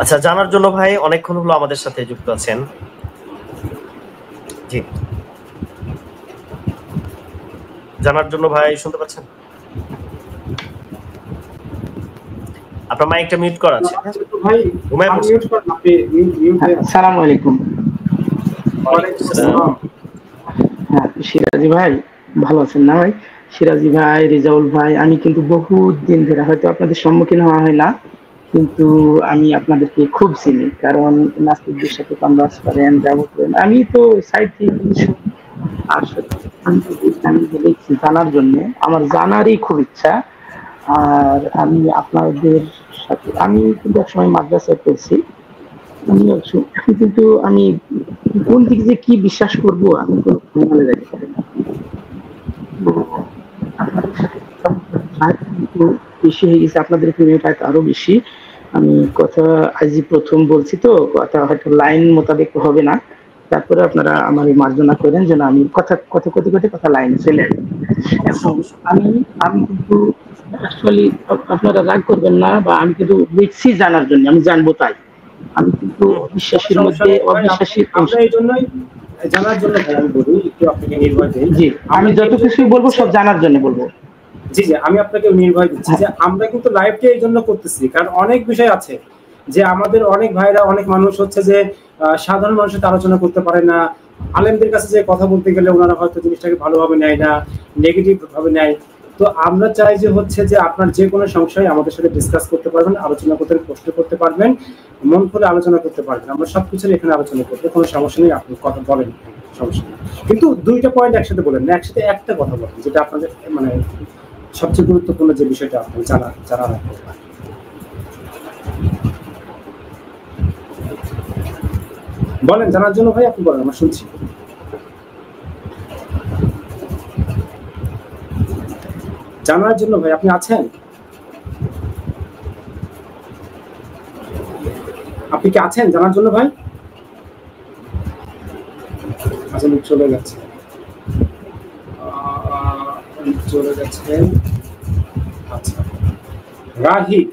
আচ্ছা, জানার জন্য ভাই অনেকক্ষণ হলো আমাদের সাথে যুক্ত আছেন। জি, জানার জন্য ভাই শুনতে পাচ্ছেন? আপনার মাইকটা মিউট করা আছে। ভাই ঘুমায় আমি পড়ছেন? মিউট করলাম, আপনি মিউট হয়ে আছেন। আসসালামু আলাইকুম। ওয়ালাইকুম আসসালাম। হ্যাঁ, সিরাজি ভাই ভালো আছেন না ভাই? সিরাজি ভাই, রেজাউল ভাই, আমি কিন্তু বহুত দিন ধরে, হয়তো আপনাদের সম্মুখীন হওয়া হয় না, কিন্তু আমি আপনাদেরকে খুব চিনি। কারণ নাস্তিকদের সাথে কনভার্স করেন, ব্যবহার করেন। আমি তো সাইড থেকে কিন্তু শুনি। আর সত্যি আমি তো ইসলামকে দেখছি জানার জন্য, আমার জানারই খুব ইচ্ছা। আর আমি আপনাদের সাথে, আমি কিন্তু একসময় মাদ্রাসায় পড়ছি। আমি এখন কিন্তু আমি কোন দিকে যে কি বিশ্বাস করব আমি কোনো ফর্মুলা দেখতে পারি না। তো আপনাদের সাথে কথা বলতে চাই, কিন্তু বেশি হয়ে গেছে, আপনাদের পেমেন্ট হয়তো আরো বেশি। আমি কথা আজই প্রথম বলছি, তো কথা হয়তো লাইন মোতাবেক হবে না। তারপরে আপনারা আমার মার্জনা করেন যেন আমি কথা কথা করতে করতে কথা লাইনে চলে আসি। এখন আমি আমি কিন্তু অ্যাকচুয়ালি, আপনারা রাগ করবেন না, বা আমি কিন্তু দেখছি জানার জন্য, আমি জানবো তাই। আমি কিন্তু অবিশ্বাসের সমস্যা মধ্যে নেই ভাই, অবিশ্বাসের আমরা এই জন্যই জানার জন্য ভাই আমি বলি, একটু আপনাকে নির্ভয় দেই। জি, আমি আমরা যত কিছুই বলবো সব জানার জন্য বলবো। জি জি, আমি আপনাকে নির্ভয় দিচ্ছি যে আমরা কিন্তু লাইভটা এই জন্য করতেছি, কারণ অনেক বিষয় আছে যে আমাদের অনেক ভাইরা, অনেক মানুষ হচ্ছে যে সাধারণ মানুষের সাথে আলোচনা করতে পারে না। আলেমদের কাছে যে কথা বলতে গেলে ওনারা হয়তো জিনিসটাকে ভালোভাবে নেয় না, নেগেটিভ ভাবে নেয়। তো আমরা চাই যে হচ্ছে যে আপনার যে কোনো সংশয় আমাদের সাথে ডিসকাস করতে পারবেন, আলোচনা করতে, প্রশ্ন করতে পারবেন, মন খুলে আলোচনা করতে পারবেন। আমরা সবকিছু এখানে আলোচনা করবো, কোনো সমস্যা নেই, আপনি কথা বলেন, সমস্যা নেই। কিন্তু দুইটা পয়েন্ট একসাথে বলেন না, একসাথে একটা কথা বলেন, যেটা আপনাদের মানে সবচেয়ে গুরুত্বপূর্ণ যে বিষয়টা আপনার জানা রাখতে পারেন। বলেন, জানার জন্য ভাই আপনি বলেন, আমরা শুনছি। জানার জন্য ভাই আপনি আছেন? আপনি কি আছেন জানার জন্য ভাই? আচ্ছা, চলে গেছে, চলে গেছেন। আচ্ছা, রাহিদ।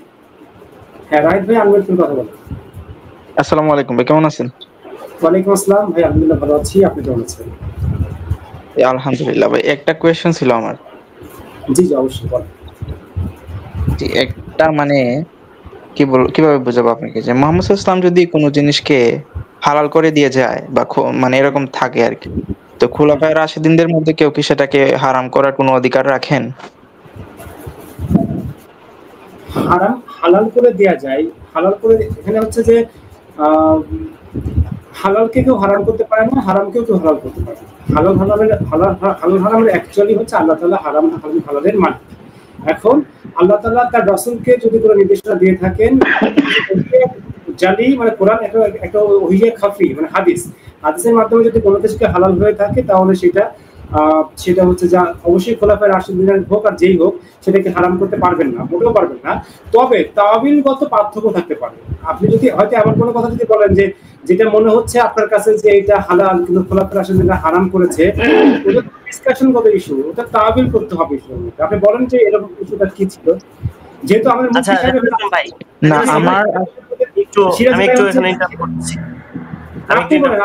হ্যাঁ রাহিদ ভাই, আমি একটু কথা বলেন। আসসালামু আলাইকুম ভাই, কেমন আছেন? ওয়ালাইকুম আসসালাম ভাই, আলহামদুলিল্লাহ ভালো আছি, আপনি কেমন আছেন? আলহামদুলিল্লাহ ভাই, একটা কোয়েশ্চেন ছিল আমার। জি জি, অবশ্যই বলেন। জি, একটা মানে কিভাবে বোঝাবো আপনাকে, যে মুহাম্মদ সাল্লাল্লাহু আলাইহি ওয়াসাল্লাম যদি কোনো জিনিসকে হালাল করে দিয়ে যায় বা মানে এরকম থাকে আর কি, তো খুলাফায়ে রাশিদিনদের মধ্যে কেউ কি সেটাকে হারাম করার কোনো অধিকার রাখেন? হারাম হালাল করে দেয়া যায়, হালাল করে এখানে হচ্ছে যে আহ, হালালকে কেউ হারাম করতে পারে না, হারামকেও কেউ হালাল করতে পারে না। হালাল হারামের হালাল হারামের অ্যাকচুয়ালি হচ্ছে আল্লাহ তাআলা হারাম হালালের মালিক। এখন আল্লাহ তাআলা তার রাসূলকে যদি কোনো নির্দেশনা দিয়ে থাকেন, জালি মানে কোরআন একটা একটা ওহিয়ে খাফি মানে হাদিসের মাধ্যমে যদি কোনো কিছুকে হালাল হয়ে থাকে, তাহলে সেটা হচ্ছে যা অবশ্যই খোলাফায়ে রাশিদিনের হোক আর যেই হোক, সেটাকে হারাম করতে পারবেন না, মোটেও পারবেন না। তবে তাওয়িলগত পার্থক্য থাকতে পারে। আপনি যদি হয়তো এমন কোনো কথা যদি বলেন যে যেটা মনে হচ্ছে আপনার কাছে যে এটা হালাল কিন্তু খোলাফায়ে রাশিদিনরা হারাম করেছে, ওটা ডিসকাশনগত ইস্যু, ওটা তাওয়িল করতে হবে ইস্যুর মধ্যে। আপনি বলেন যে এরকম ইস্যুটা কি ছিল, যেহেতু আমাদের মুফতি সাহেব ভাই, না আমার আমি একটু এখানে ইন্টারাপ্ট করছি। আপনি বলেন,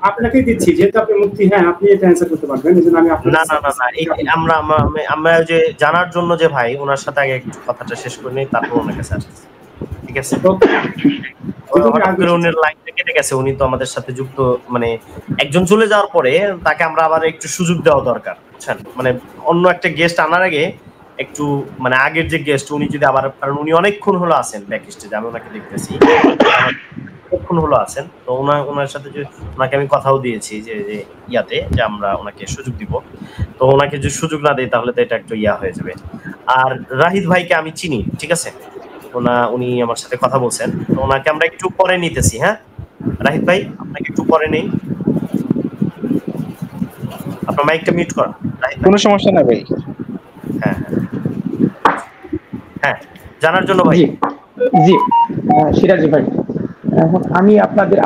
আপনাকেই দিচ্ছি, যেহেতু আপনি মুফতি, হ্যাঁ আপনি এটা অ্যানসার করতে পারবেন, এজন্য আমি আপনাকে না, আমরা যে জানার জন্য যে ভাই, ওনার সাথে আগে একটু কথাটা শেষ করে নিই, তারপর ওনার কাছে আসছি। ঠিক আছে? হঠাৎ করে উনি লাইনটা কেটে গেছে, উনি তো আমাদের সাথে যুক্ত, মানে একজন চলে যাওয়ার পরে তাকে আমরা আবার একটু সুযোগ দেওয়া দরকার, বুঝছেন? মানে অন্য একটা গেস্ট আনার আগে একটু, মানে আগের যে গেস্ট উনি যদি আবার, কারণ উনি অনেকক্ষণ হলো আছেন ব্যাক স্টেজে, আমি ওনাকে দেখতেছি অনেকক্ষণ হলো আছেন, তো ওনার সাথে যে ওনাকে আমি কথাও দিয়েছি যে ইয়াতে যে আমরা ওনাকে সুযোগ দিব, তো ওনাকে যদি সুযোগ না দেয় তাহলে তো এটা একটু ইয়া হয়ে যাবে। আর রাহিদ ভাইকে আমি চিনি, ঠিক আছে, উনি আমার সাথে কথা বলছেন, তো ওনাকে আমরা একটু পরে নিতেছি। হ্যাঁ রাহিদ ভাই, আপনাকে একটু পরে নেই, আপনার মাইকটা মিউট করা। কোনো সমস্যা না ভাই। হ্যাঁ হ্যাঁ, জানার জন্য ভাই। জি জি, সিরাজি ভাই, এখন আমি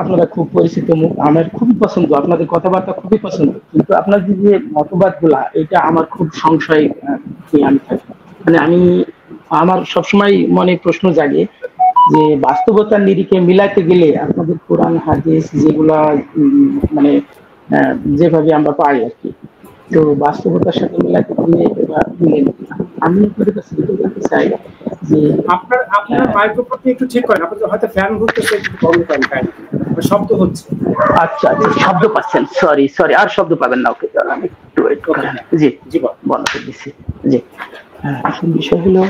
আপনারা খুব পরিচিত মুখ, আমার খুবই পছন্দ, আপনাদের কথাবার্তা খুবই পছন্দ, কিন্তু আপনাদের যে মতবাদ গুলা, এটা আমার খুব সংশয় নিয়ে আমি থাকি। মানে আমার সবসময় মনে প্রশ্ন জাগে যে বাস্তবতার নিরিখে মিলাতে গেলে আপনাদের কোরআন হাদিস যেগুলা মানে যেভাবে আমরা পাই আর কি, তো বাস্তবতার সাথে মিলাতে গেলে মিলে না। আমি আপনাদের কাছে জানতে চাই যে আপনার মাইক্রোফোনটা একটু ঠিক করেন, আপনাদের হয়তো ফ্যান ঘুরতেছে, একটু বন্ধ করেন, শব্দ হচ্ছে। আচ্ছা আচ্ছা, শব্দ পাচ্ছেন, সরি আর শব্দ পাবেন না, ওকে আমি একটু ওয়েট করেন। জি জি বন্ধ করে দিচ্ছি। জি আসল বিষয় হলো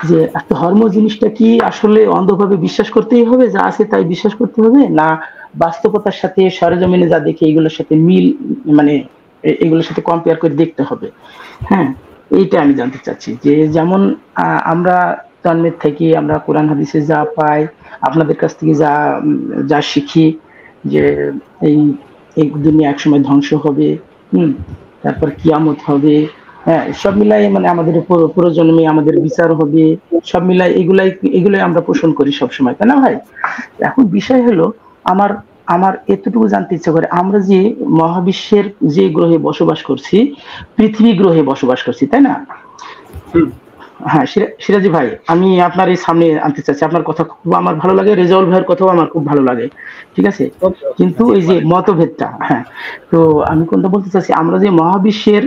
যে ধর্ম জিনিসটা কি আসলে অন্ধভাবে বিশ্বাস করতেই হবে, যা আছে তাই বিশ্বাস করতে হবে, না বাস্তবতার সাথে সরেজমিনে যা দেখে এগুলোর সাথে মিল মানে এগুলোর সাথে কম্পেয়ার করে দেখতে হবে? হ্যাঁ, এইটা আমি জানতে চাচ্ছি যে যেমন আমরা জন্মের থেকে আমরা কোরআন হাদিসে যা পাই, আপনাদের কাছ থেকে যা শিখি যে এই দুনিয়া একসময় ধ্বংস হবে, তারপর কিয়ামত হবে, হ্যাঁ, সব মিলাই মানে আমাদের পুরোজন্মে আমাদের বিচার হবে, সব মিলাই এগুলাই আমরা পোষণ করি সবসময়, তাই না ভাই? এখন বিষয় হলো আমার এতটুকু জানতে ইচ্ছা করে, আমরা যে মহাবিশ্বের যে গ্রহে বসবাস করছি, পৃথিবী গ্রহে বসবাস করছি, তাই না? হ্যাঁ সিরাজি ভাই, আমি আপনার এই সামনে আনতে চাচ্ছি, আপনার কথা খুব আমার ভালো লাগে, রেজাউল ভাইয়ের কথাও আমার খুব ভালো লাগে, ঠিক আছে, কিন্তু এই যে মতভেদটা, হ্যাঁ, তো আমি কোনটা বলতে চাচ্ছি, আমরা যে মহাবিশ্বের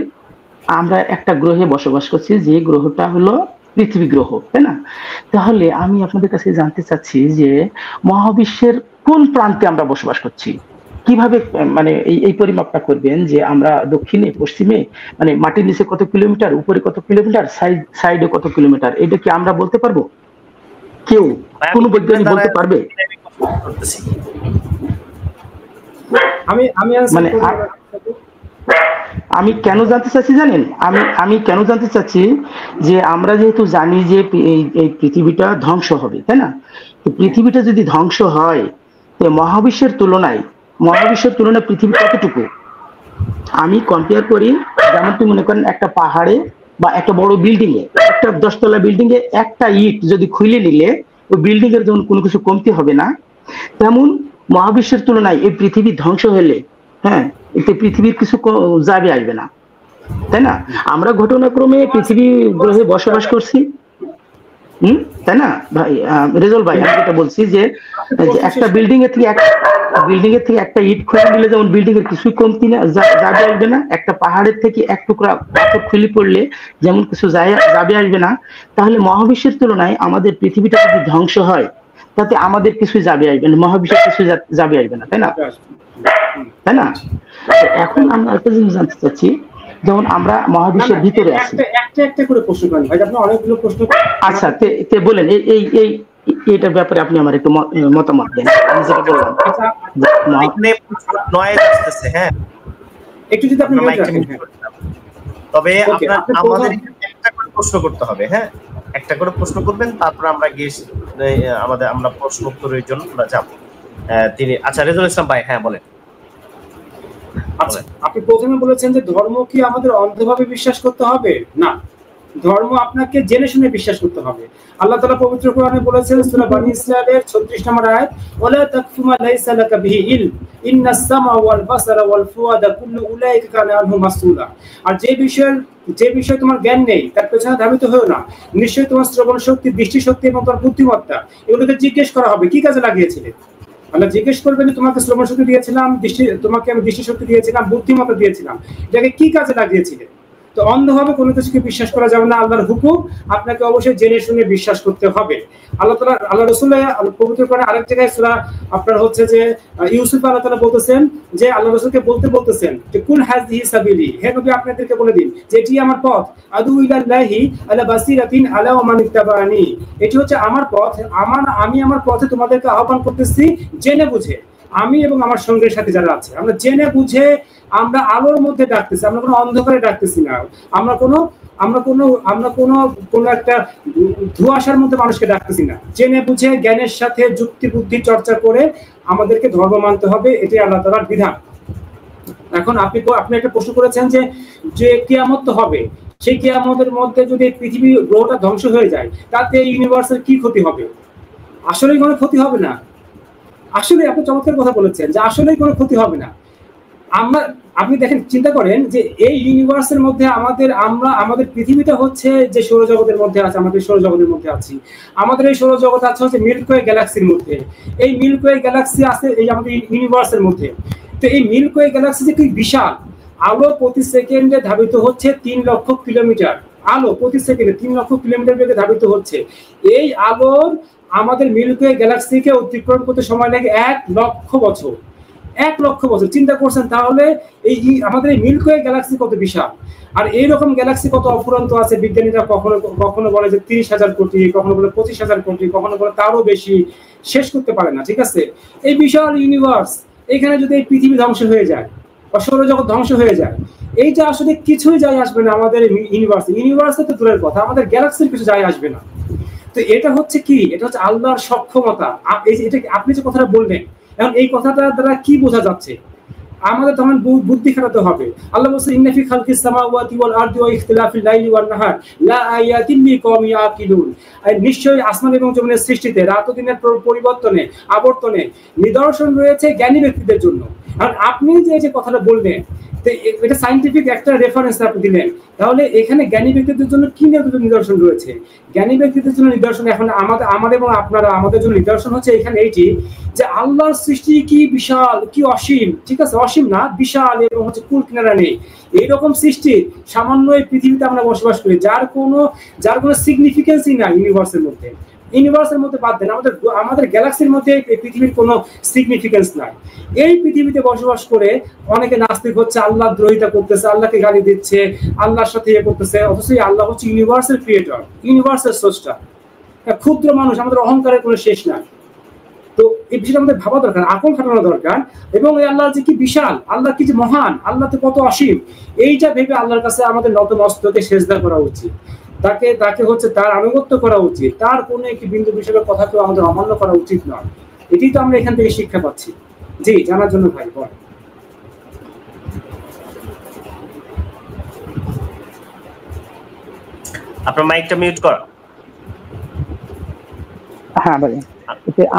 আমরা একটা গ্রহে বসবাস করছি, যে গ্রহটা হলো পৃথিবী গ্রহ, তাই না? তাহলে আমি আপনাদের কাছে জানতে চাচ্ছি যে মহাবিশ্বের কোন প্রান্তে আমরা বসবাস করছি, কিভাবে মানে এই পরিমাপটা করবেন যে আমরা দক্ষিণে পশ্চিমে মানে মাটির নিচে কত কিলোমিটার, উপরে কত কিলোমিটার, সাইডে কত কিলোমিটার, এটা কি আমরা বলতে পারবো? কেউ কোন বৈজ্ঞানিক বলতে পারবে? মানে আমি কেন জানতে চাচ্ছি জানেন, আমি কেন জানতে চাচ্ছি যে আমরা যেহেতু জানি যে এই পৃথিবীটা ধ্বংস হবে, তাই না? তো পৃথিবীটা যদি ধ্বংস হয়, তো মহাবিশ্বের তুলনায় পৃথিবী কতটুকু? আমি কম্পেয়ার করি, যেমন তুমি মনে করেন একটা পাহাড়ে বা একটা বড় বিল্ডিং এ, একটা 10 তলা বিল্ডিং এ একটা ইট যদি খুলে নিলে ওই বিল্ডিং এর যেমন কোনো কিছু কমতি হবে না, তেমন মহাবিশ্বের তুলনায় এই পৃথিবী ধ্বংস হলে, হ্যাঁ, এতে পৃথিবীর কিছু যাবে আসবে না, তাই না? আমরা ঘটনাক্রমে পৃথিবী গ্রহে বসবাস করছি, তাই না ভাই? রেজাউল ভাই, আমি যেটা বলছি যে একটা বিল্ডিং এর থেকে একটা ইট খুলে নিলে যেমন বিল্ডিং এর কিছুই কমতি না যাবে আসবে না, একটা পাহাড়ের থেকে এক টুকরা পাথর খুলে পড়লে যেমন কিছু যাবে আসবে না, তাহলে মহাবিশ্বের তুলনায় আমাদের পৃথিবীটা যদি ধ্বংস হয়, তাতে আমাদের কিছু যাবে আসবে না, মহাবিশ্বের কিছু যাবে আসবে না, তাই না? তাই না? এখন আমরা একটা জিনিস জানতে চাচ্ছি, যেমন আমরা মহাবিশ্বের ভিতরে আছি, একটা করে প্রশ্ন করেন ভাই, আপনি অনেকগুলো প্রশ্ন। আচ্ছা তে বলেন এইটার ব্যাপারে আপনি আমার একটু মতামত দেন। আমি যেটা বললাম নয়েজ আসতেছে, হ্যাঁ, একটু যদি আপনি তবে আমাদের একটা করে প্রশ্ন করতে হবে, হ্যাঁ, একটা করে প্রশ্ন করবেন, তারপর আমরা গিয়ে আমরা প্রশ্ন উত্তরের জন্য আমরা যাব। তিনি আচ্ছা রেজাউল ইসলাম ভাই, হ্যাঁ বলেন। আচ্ছা, আপনি প্রথমে বলেছেন যে ধর্ম কি আমাদের অন্ধভাবে বিশ্বাস করতে হবে? না, ধর্ম আপনাকে জেনে শুনে বিশ্বাস করতে হবে। আল্লাহ তাআলা পবিত্র কোরআনে বলেছেন সূরা বনী ইসরাঈলের 36 নম্বর আয়াত, ওয়ালা তাকফু মা লাইসা লাকা বিহি ইলম ইন্নাস সামা ওয়াল বাসারা ওয়াল ফুয়াদা কুল্লু উলাইকা কানা আনহু মাসউলা। আর যে বিষয় তোমার জ্ঞান নেই তার পেছনে ধাবিত হয়ো না, নিশ্চয়ই তোমার শ্রবণ শক্তি, দৃষ্টি শক্তি এবং তোমার বুদ্ধিমত্তা এগুলোকে জিজ্ঞেস করা হবে কি কাজে লাগিয়েছিলে। আল্লাহ জিজ্ঞেস করবেন যে তোমাকে শ্রবণ শক্তি দিয়েছিলাম, তোমাকে আমি দৃষ্টি শক্তি দিয়েছিলাম, বুদ্ধিমত্তা দিয়েছিলাম, এটাকে কি কাজে লাগিয়েছিলে? তো অন্ধভাবে কোনো কিছুকে বিশ্বাস করা যাবে না, আল্লাহর হুকুম আপনাকে অবশ্যই জেনে শুনে বিশ্বাস করতে হবে। আল্লাহ রাসূল পবিত্র কোরআনে আরেক জায়গায় সূরা আপনার হচ্ছে যে ইউসুফ আল্লাহ তাআলা বলতেছেন যে আল্লাহ রাসূলকে বলতেছেন যে কুল হাযিহি সাবিলি, হে নবী আপনাদেরকে বলে দিন যে এটি আমার পথ, আদু ইলাল্লাহি আলা বাসিরাতিন আলা ওয়া মান ইত্তাবানি, এটি হচ্ছে আমার পথ, আমি আমার পথে তোমাদেরকে আহ্বান করতেছি জেনে বুঝে, আমি এবং আমার সঙ্গের সাথে যারা আছে আমরা জেনে বুঝে আমরা আলোর মধ্যে ডাকতেছি, আমরা কোনো অন্ধকারে ডাকতেছি না, আমরা কোনো একটা ধোঁয়াশার মধ্যে মানুষকে ডাকতেছি না, জেনে বুঝে জ্ঞানের সাথে যুক্তি বুদ্ধি চর্চা করে আমাদেরকে ধর্ম মানতে হবে, এটাই আল্লাহ তাআলার বিধান। এখন আপনি একটা প্রশ্ন করেছেন যে কিয়ামত তো হবে, সেই কিয়ামতের মধ্যে যদি পৃথিবী গ্রহটা ধ্বংস হয়ে যায় তাতে ইউনিভার্সের কি ক্ষতি হবে? আসলেই কোনো ক্ষতি হবে না। আসলে আপনি চমৎকার কথা বলেছেন যে আসলেই কোনো ক্ষতি হবে না। আমরা আপনি দেখেন চিন্তা করেন যে এই ইউনিভার্সের মধ্যে আমাদের পৃথিবীটা হচ্ছে যে সৌরজগতের মধ্যে আছে, আমাদের সৌরজগতের মধ্যে আছি। আমাদের এই সৌরজগৎ আছে হচ্ছে মিল্কি ওয়ে গ্যালাক্সির মধ্যে। এই মিল্কি ওয়ে গ্যালাক্সি আছে এই আমাদের ইউনিভার্সের মধ্যে। তো এই মিল্কি ওয়ে গ্যালাক্সি যে কি বিশাল, আলো প্রতি সেকেন্ডে ধাবিত হচ্ছে 3 লক্ষ কিলোমিটার। আলো প্রতি সেকেন্ডে 3 লক্ষ কিলোমিটার বেগে ধাবিত হচ্ছে। এই আলোর আমাদের মিল্কি ওয়ে গ্যালাক্সিকে অতিক্রম করতে সময় লাগে 1 লক্ষ বছর। 1 লক্ষ বছর চিন্তা করছেন তাহলে এই আমাদের এই মিল্কি ওয়ে গ্যালাক্সি কত বিশাল। আর এইরকম গ্যালাক্সি কত অফুরন্ত আছে, বিজ্ঞানীরা কখনো কখনো বলে যে 30,000 কোটি, কখনো বলে 25,000 কোটি, কখনো বলে তারও বেশি, শেষ করতে পারে না। ঠিক আছে, এই বিশাল ইউনিভার্স, এখানে যদি এই পৃথিবী ধ্বংস হয়ে যায় বা সৌরজগৎ ধ্বংস হয়ে যায়, এইটা আসলে কিছুই যায় আসবে না আমাদের ইউনিভার্সে তো দূরের কথা, আমাদের গ্যালাক্সির কিছু যায় আসবে না। তো এটা হচ্ছে কি, এটা হচ্ছে আল্লাহর সক্ষমতা। এটা আপনি যে কথাটা বললেন, এখন এই কথাটা দ্বারা কি বোঝা যাচ্ছে? আমাদের তখন বুদ্ধি খাটাতে হবে। আল্লাহ বলছে ইন্না ফি খালকিস সামাওয়াতি ওয়াল আরদি ওয়া ইখতিলাফিল লাইলি ওয়ান নাহার লা আয়াতিন লিকাওমিন ইয়াকিলুন। নিশ্চয়ই আসমান এবং জমিনের সৃষ্টিতে রাত ও দিনের পরিবর্তনে আবর্তনে নিদর্শন রয়েছে জ্ঞানী ব্যক্তিদের জন্য। আর আপনি যে কথাটা বললেন, এটা সায়েন্টিফিক একটা রেফারেন্স আপনি দিলেন, তাহলে এখানে জ্ঞানী ব্যক্তিদের জন্য কি নিদর্শন রয়েছে? জ্ঞানী ব্যক্তিদের জন্য নিদর্শন এখন আমাদের এবং আপনারা আমাদের জন্য নিদর্শন হচ্ছে এখানে এইটি যে আল্লাহর সৃষ্টি কি বিশাল, কি অসীম। ঠিক আছে, অসীম না, বিশাল, এবং হচ্ছে কুল কিনারা নেই। এইরকম সৃষ্টি সামান্য এই পৃথিবীতে আমরা বসবাস করি, যার কোনো সিগনিফিকেন্সই নাই ইউনিভার্সের মধ্যে। ইউনিভার্সের মধ্যে বাদ দেন, আমাদের গ্যালাক্সির মধ্যে এই পৃথিবীর কোনো সিগনিফিকেন্স নাই। এই পৃথিবীতে বসবাস করে অনেকে নাস্তিক হচ্ছে, আল্লাহ দ্রোহিতা করতেছে, আল্লাহকে গালি দিচ্ছে, আল্লাহর সাথে ইয়ে করতেছে, অথচ আল্লাহ হচ্ছে ইউনিভার্সের ক্রিয়েটর, ইউনিভার্সের স্রষ্টা। ক্ষুদ্র মানুষ, আমাদের অহংকারের কোনো শেষ নাই। তো এই বিষয়টা আমাদের ভাবা দরকার, আকল খাটানো দরকার। এবং এই আল্লাহ যে কি বিশাল, আল্লাহ কি যে মহান, আল্লাহ তো কত অসীম, এইটা ভেবে আল্লাহর কাছে আমাদের নতমস্তকে সেজদা করা উচিত। তাকে হচ্ছে তার আনুগত্য করা উচিত। তার কোনো একটি বিন্দু বিষয়ের কথাকেও আমাদের অমান্য করা উচিত নয়। এটাই তো আমরা এখান থেকে শিক্ষা পাচ্ছি। জি, জানার জন্য ভাই বল। আপনার মাইকটা মিউট করা। হ্যাঁ ভাই,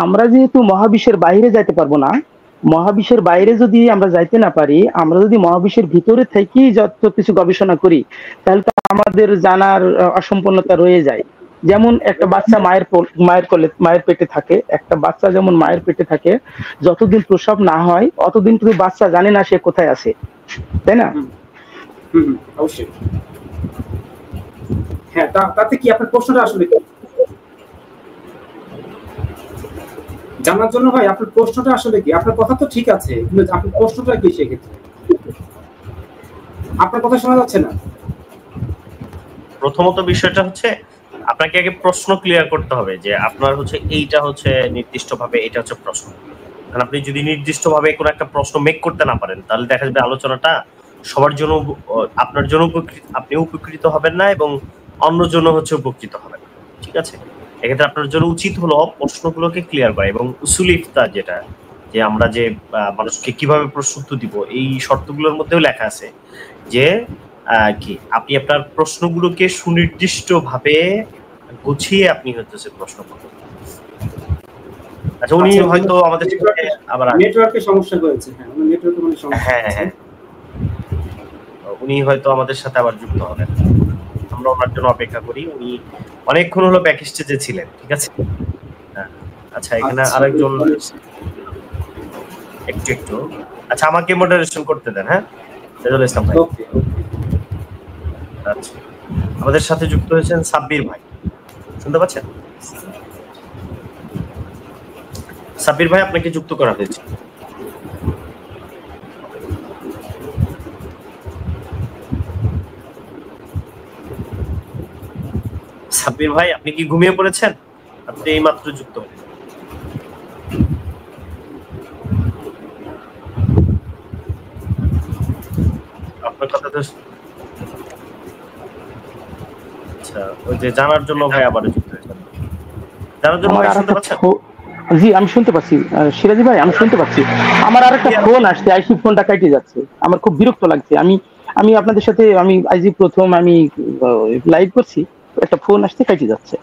আমরা যেহেতু মহাবিশ্বের বাইরে যাইতে পারবো না, মহাবিশ্বের বাইরে যদি আমরা যাইতে না পারি, আমরা যদি মহাবিশ্বের ভিতরে থেকেই যত কিছু গবেষণা করি, তাহলে তো আমাদের জানার অসম্পূর্ণতা রয়ে যায়। যেমন একটা বাচ্চা মায়ের পেটে থাকে, একটা বাচ্চা যেমন মায়ের পেটে থাকে, যতদিন প্রসব না হয় অতদিন কিন্তু বাচ্চা জানে না সে কোথায় আছে, তাই না? অবশ্যই। হ্যাঁ, তাতে কি আপনার প্রশ্নটা আসলে কি জানার জন্য ভাই? আপনার প্রশ্নটা আসলে কি? আপনার কথা তো ঠিক আছে, কিন্তু আপনার প্রশ্নটা কি সেক্ষেত্রে? আপনার কথা শোনা যাচ্ছে না। প্রথমত বিষয়টা হচ্ছে আপনাকে আগে প্রশ্ন ক্লিয়ার করতে হবে যে আপনার হচ্ছে এইটা হচ্ছে নির্দিষ্টভাবে এটা হচ্ছে প্রশ্ন। কারণ আপনি যদি নির্দিষ্টভাবে কোনো একটা প্রশ্ন মেক করতে না পারেন, তাহলে দেখা যাবে আলোচনাটা সবার জন্য, আপনার জন্য আপনি উপকৃত হবেন না এবং অন্য জন্য হচ্ছে উপকৃত হবেন। ঠিক আছে, এক্ষেত্রে আপনার জন্য উচিত হলো প্রশ্নগুলোকে ক্লিয়ার করা। এবং উসুল ইফতার যেটা, যে আমরা যে মানুষকে কিভাবে প্রশ্ন উত্তর দিব, এই শর্তগুলোর মধ্যেও লেখা আছে যে কি আপনি আপনার প্রশ্নগুলোকে সুনির্দিষ্টভাবে গুছিয়ে আপনি হচ্ছে প্রশ্ন করবেন। আচ্ছা, উনি হয়তো আমাদের আবার নেটওয়ার্কের সমস্যা হয়েছে। হ্যাঁ, নেটওয়ার্কের মানে সমস্যা। হ্যাঁ, উনি হয়তো আমাদের সাথে আবার যুক্ত হবেন, আমরা ওনার জন্য অপেক্ষা করি। উনি অনেকক্ষণ হলো ব্যাক স্টেজে ছিলেন। ঠিক আছে, আচ্ছা, এখানে আরেকজন একটু আচ্ছা, আমাকে মডারেশন করতে দেন। হ্যাঁ, রেজাউল ইসলাম ভাই। আচ্ছা, আমাদের সাথে যুক্ত হয়েছেন সাব্বির ভাই, শুনতে পাচ্ছেন? সাব্বির ভাই, আপনাকে যুক্ত করা হয়েছে। সাব্বির ভাই, আপনি কি ঘুমিয়ে পড়েছেন? আপনি এই মাত্র যুক্ত হলেন। আপনার কথা তো আচ্ছা, ওই যে জানার জন্য ভাই আবার যুক্ত হয়েছেন। জানার জন্য ভাই শুনতে পাচ্ছেন? জি, আমি শুনতে পাচ্ছি। সিরাজি ভাই, আমি শুনতে পাচ্ছি। আমার আরেকটা ফোন আসছে, আইসি ফোনটা কেটে যাচ্ছে, আমার খুব বিরক্ত লাগছে। আমি আপনাদের সাথে আমি আইজি প্রথম আমি লাইভ করছি, একটা ফোন আসছে কেটে যাচ্ছে।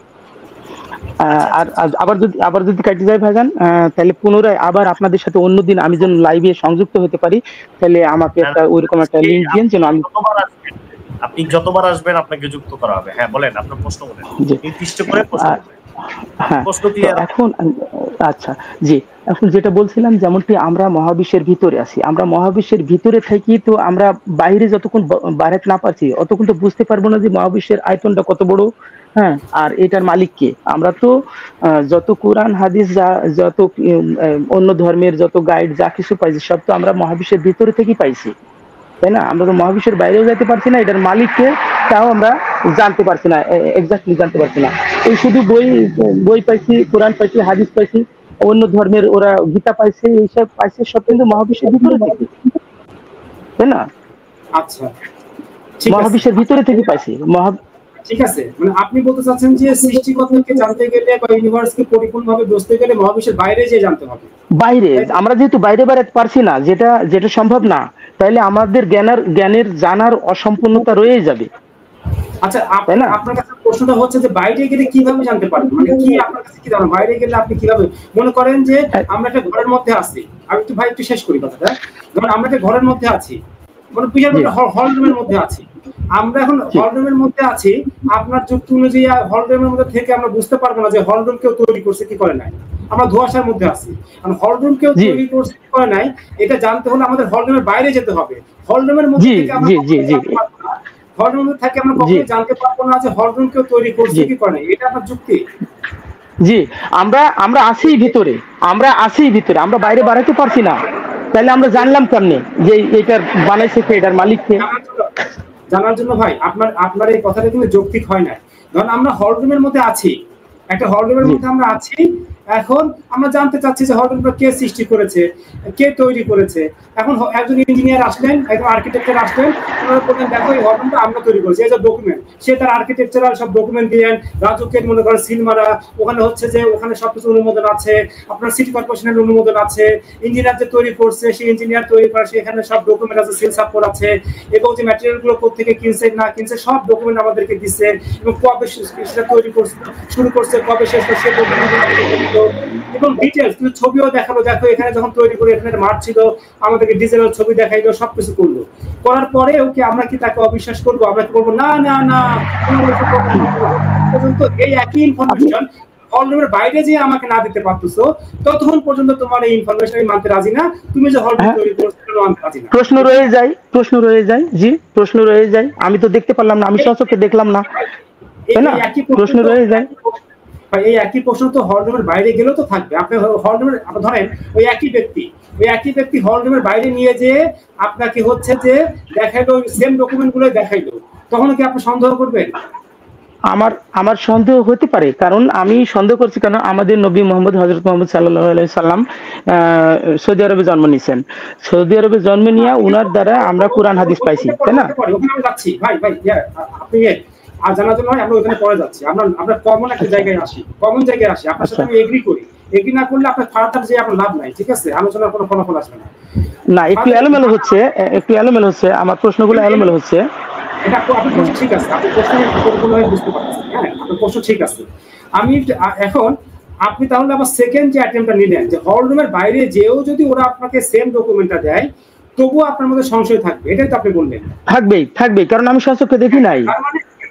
আবার যদি কাটে যায় ভাইজান, তাহলে পুনরায় আবার আপনাদের সাথে অন্যদিন আমি যেন লাইভে সংযুক্ত হতে পারি, তাহলে আমাকে একটা ওইরকম একটা লিংক দিন যেন আমি আপনি যতবার আসবেন আপনাকে যুক্ত করা হবে। হ্যাঁ বলেন, আপনার প্রশ্ন বলেন, নির্দিষ্ট করে প্রশ্ন বলেন। হ্যাঁ, প্রশ্ন ক্লিয়ার এখন আচ্ছা জি, এখন যেটা বলছিলাম, যেমনটি আমরা মহাবিশ্বের ভিতরে আছি, আমরা মহাবিশ্বের ভিতরে থাকি, তো আমরা বাইরে যতক্ষণ বাইরে না পাচ্ছি অতক্ষণ তো বুঝতে পারবো না যে মহাবিশ্বের আয়তনটা কত বড়। হ্যাঁ, আর এটার মালিক কে? আমরা তো যত কোরআন হাদিস যত অন্য ধর্মের যত গাইড যা কিছু পাইছি সব তো আমরা মহাবিশ্বের ভিতরে থেকেই পাইছি, তাই না? আমরা তো মহাবিশ্বের বাইরেও যেতে পারছি না, এটার মালিককে তাও আমরা জানতে পারছি না, এক্স্যাক্টলি জানতে পারছি না। এই শুধু বই পাইছি, কোরআন পাইছি, হাদিস পাইছি, অন্য ধর্মের ওরা গীতা পাইছে, এইসব পাইছে, সব কিন্তু মহাবিশ্বের ভিতরে থেকে, তাই না? আচ্ছা, মহাবিশ্বের ভিতরে থেকে পাইছি। ঠিক আছে, মানে আপনি বলতে চাচ্ছেন যে সৃষ্টিকর্তাকে জানতে গেলে বা ইউনিভার্সকে পরিপূর্ণভাবে বুঝতে গেলে মহাবিশ্বের বাইরে যে জানতে হবে। বাইরে আমরা যেহেতু বাইরে বেড়াতে পারছি না, যেটা সম্ভব না, তাইলে আমাদের জ্ঞানের জানার অসম্পূর্ণতা রয়ে যাবে। আচ্ছা, আপনার কাছে প্রশ্নটা হচ্ছে যে বাইরে গেলে কিভাবে জানতে পারবেন, মানে কি আপনার কাছে কি জানেন বাইরে গেলে আপনি কিভাবে? মনে করেন যে আমরা একটা ঘরের মধ্যে আছি, আমি একটু ভাই একটু শেষ করি কথাটা। ধরুন আমরা একটা ঘরের মধ্যে আছি, মানে বিশাল একটা হল রুমের মধ্যে আছি, আমরা এখন হল রুমের মধ্যে আছি, আপনার যুক্তি অনুযায়ী হল রুমের মধ্যে থেকে আমরা বুঝতে পারবো না যে হল রুম কেউ তৈরি করছে কি করে নাই, আমরা ধোঁয়াশার মধ্যে আছি। কারণ হল রুম কেউ তৈরি করছে কি করে নাই এটা জানতে হলে আমাদের হল রুমের বাইরে যেতে হবে। হল রুমের মধ্যে থেকে আমরা হল রুমে থেকে আমরা কখনোই জানতে পারবো না যে হল রুম কেউ তৈরি করছে কি করে নাই, এটা আপনার যুক্তি। জি, আমরা আছি ভিতরে, আমরা বাইরে বাড়াতে পারছি না, তাহলে আমরা জানলাম কেমনে যে এটার বানাইছে কে, এটার মালিক কে? জানার জন্য ভাই আপনার এই কথাটা কিন্তু যৌক্তিক হয় না। ধরুন আমরা হল রুমের মধ্যে আছি, একটা হল রুমের মধ্যে আমরা আছি, এখন আমরা জানতে চাচ্ছি যে হল রুমটা কে সৃষ্টি করেছে, কে তৈরি করেছে। এখন একজন ইঞ্জিনিয়ার আসলেন, একজন আর্কিটেক্চার আসলেন, ওনারা বললেন দেখো এই হল রুমটা আমরা তৈরি করেছি, এই যে ডকুমেন্ট, সে তার আর্কিটেকচারাল সব ডকুমেন্ট দিলেন, রাজুকের মনে করেন সিল মারা, ওখানে হচ্ছে যে ওখানে সবকিছু অনুমোদন আছে, আপনার সিটি কর্পোরেশনের অনুমোদন আছে, ইঞ্জিনিয়ার যে তৈরি করছে সেই ইঞ্জিনিয়ার তৈরি করে সেখানে সব ডকুমেন্ট আছে, সিল সাপোর্ট আছে, এবং যে ম্যাটেরিয়াল গুলো কোথেকে কিনছে না কিনছে সব ডকুমেন্ট আমাদেরকে দিচ্ছে, এবং কবে সেটা তৈরি করছে, শুরু করছে, কবে শেষ করছে, এবং ডিটেলস কিন্তু ছবিও দেখালো, দেখো এখানে যখন তৈরি করে এখানে মাঠ ছিল, আমাদেরকে ডিজিটাল ছবি দেখাইলো, সবকিছু করলো। করার পরে ওকে আমরা কি তাকে অবিশ্বাস করবো? আমরা কি বলবো না না না পর্যন্ত এই একই ইনফরমেশন হল রুমের বাইরে যে আমাকে না দিতে পারতেছো, ততক্ষণ পর্যন্ত তোমার এই ইনফরমেশন আমি মানতে রাজি না, তুমি যে হল রুম তৈরি করছো মানতে রাজি না। প্রশ্ন রয়ে যায় জি, প্রশ্ন রয়ে যায়, আমি তো দেখতে পারলাম না, আমি সচক্ষে দেখলাম না, তাই না? প্রশ্ন রয়ে যায়। এই একই প্রশ্ন তো হল রুমের বাইরে গেলেও তো থাকবে। আপনি হল রুমের ধরেন ওই একই ব্যক্তি হল রুমের বাইরে নিয়ে যে আপনাকে হচ্ছে যে দেখাইলো, সেম ডকুমেন্ট গুলো দেখাইলো, তখন কি আপনি সন্দেহ করবেন? আমার সন্দেহ হতে পারে, কারণ আমি সন্দেহ করছি কেন, আমাদের নবী হযরত মুহাম্মদ সাল্লাল্লাহু আলাইহি সাল্লাম সৌদি আরবে জন্ম নিয়েছেন, সৌদি আরবে জন্ম নিয়ে উনার দ্বারা আমরা কোরআন হাদিস পাইছি, তাই না? ওখানে যাচ্ছি ভাই আপনি আর জানার জন্য আমরা ওখানে পরে যাচ্ছি, আমরা কমন একটা জায়গায় আসি, আপনার সাথে আমি এগ্রি করি, এগ্রি না করলে আপনার ফার্দার যে আপনার লাভ নাই, ঠিক আছে? আলোচনার কোনো ফলাফল আসবে না। না, একটু এলোমেলো হচ্ছে, আমার প্রশ্নগুলো এলোমেলো হচ্ছে। এটা আপনার প্রশ্ন ঠিক আছে, আপনি প্রশ্ন পরিপূর্ণভাবে বুঝতে পারছেন, হ্যাঁ আপনার প্রশ্ন ঠিক আছে। আমি এখন আপনি তাহলে আবার সেকেন্ড যে অ্যাটেম্পটা নিলেন যে হল রুমের বাইরে যেও যদি ওরা আপনাকে সেম ডকুমেন্টটা দেয়, তবুও আপনার মধ্যে সংশয় থাকবে, এটাই তো আপনি বললেন। থাকবে, কারণ আমি সচক্ষে দেখি নাই।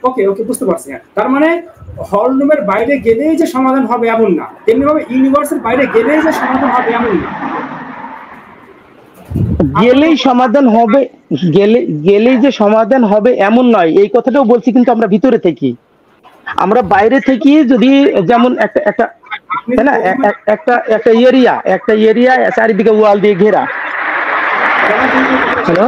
ওকে বুঝতে পারছি। তার মানে হল রুমের বাইরে গেলেই যে সমাধান হবে এমন না, তেমনি ভাবে ইউনিভার্সের বাইরে গেলেই যে সমাধান হবে এমন না। গেলেই যে সমাধান হবে এমন নয়, এই কথাটাও বলছি, কিন্তু আমরা ভিতরে থেকে, আমরা বাইরে থেকে যদি যেমন একটা এরিয়া চারিদিকে ওয়াল দিয়ে ঘেরা। হ্যালো,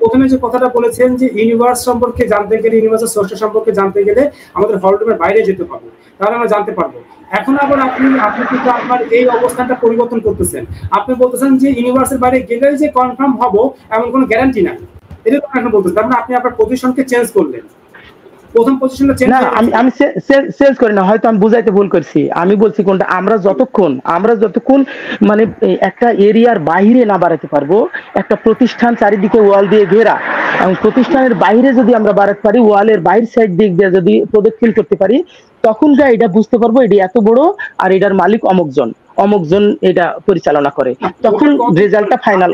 প্রথমে যে কথাটা বলেছেন যে ইউনিভার্স সম্পর্কে জানতে গেলে, ইউনিভার্সের স্রষ্টা সম্পর্কে জানতে গেলে আমাদের হল রুমের বাইরে যেতে হবে, তাহলে আমরা জানতে পারবো। এখন আবার আপনি কিন্তু আপনার এই অবস্থানটা পরিবর্তন করতেছেন, আপনি বলতেছেন যে ইউনিভার্সের বাইরে গেলেই যে কনফার্ম হবো এমন কোনো গ্যারান্টি নাই, এটা তো এখন বলতেছেন। তার মানে আপনি আপনার পজিশনকে চেঞ্জ করলেন, প্রথম পজিশনটা চেঞ্জ। না, আমি চেঞ্জ করি না, হয়তো আমি বুঝাইতে ভুল করছি। আমি বলছি কোনটা, আমরা যতক্ষণ মানে একটা এরিয়ার বাইরে না বাড়াতে পারবো, একটা প্রতিষ্ঠান চারিদিকে ওয়াল দিয়ে ঘেরা, এবং প্রতিষ্ঠানের বাইরে যদি আমরা বাড়াতে পারি, ওয়ালের বাইর সাইড দিক দিয়ে যদি প্রদক্ষিণ করতে পারি, তখন যা এটা বুঝতে পারবো এটা এত বড় আর এটার মালিক অমুকজন এটা পরিচালনা করে, তখন রেজাল্টটা ফাইনাল।